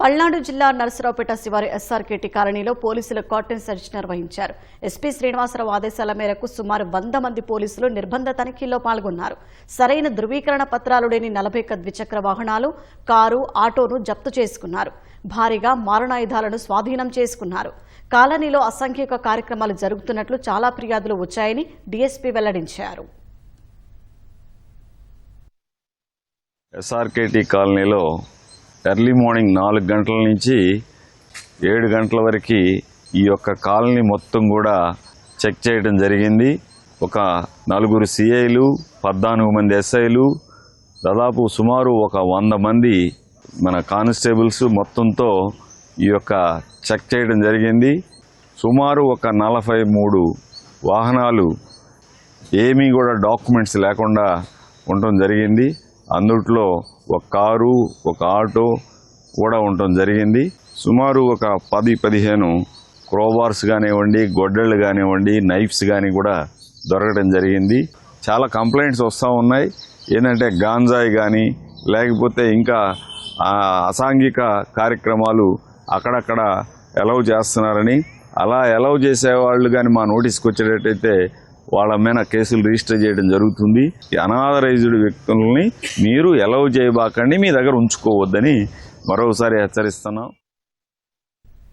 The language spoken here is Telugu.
పల్నాడు జిల్లా నరసరావుపేట శివారు ఎస్ఆర్కేటీ కాలనీలో పోలీసులు కార్టన్ సెర్చ్ నిర్వహించారు. ఎస్పీ శ్రీనివాసరావు ఆదేశాల మేరకు సుమారు 100 మంది పోలీసులు నిర్బంధ తనిఖీల్లో పాల్గొన్నారు. సరైన ధృవీకరణ పత్రాలు లేని 40 ద్విచక్ర వాహనాలు, కారు, ఆటోను జప్తు చేసుకున్నారు. భారీగా మారణాయుధాలను స్వాధీనం చేసుకున్నారు. కాలనీలో అసంఖ్యాక కార్యక్రమాలు జరుగుతున్నట్లు చాలా ఫిర్యాదులు వచ్చాయని డీఎస్పీ వెల్లడించారు. ఎస్ఆర్కేటీ కాలనీలో ఎర్లీ మార్నింగ్ 4 గంటల నుంచి 7 గంటల వరకు ఈ యొక్క కాలనీ మొత్తం కూడా చెక్ చేయడం జరిగింది. ఒక 4 సిఐలు, 14 మంది ఎస్ఐలు, దాదాపు సుమారు ఒక 100 మంది మన కానిస్టేబుల్స్ మొత్తంతో ఈ యొక్క చెక్ చేయడం జరిగింది. సుమారు ఒక 43 వాహనాలు ఏమీ కూడా డాక్యుమెంట్స్ లేకుండా ఉండటం జరిగింది. అందుట్లో ఒక కారు, ఒక ఆటో కూడా ఉండటం జరిగింది. సుమారు ఒక 10-15 క్రోబార్స్ కానివ్వండి, గొడ్డళ్ళు కానివ్వండి, నైఫ్స్ కానీ కూడా దొరకడం జరిగింది. చాలా కంప్లైంట్స్ వస్తూ ఉన్నాయి. ఏంటంటే గాంజాయి కానీ లేకపోతే ఇంకా అసాంఘిక కార్యక్రమాలు అక్కడక్కడ అలౌ చేస్తున్నారని, అలా అలౌ చేసేవాళ్ళు కానీ మా నోటీస్కి వచ్చేటట్టయితే వాళ్ళ మీద కేసులు రిజిస్టర్ చేయడం జరుగుతుంది. అనాథరైజ్డ్ వ్యక్తుల్ని మీరు అలౌ చేయబాకండి, మీ దగ్గర ఉంచుకోవద్దని మరోసారి హెచ్చరిస్తున్నాం.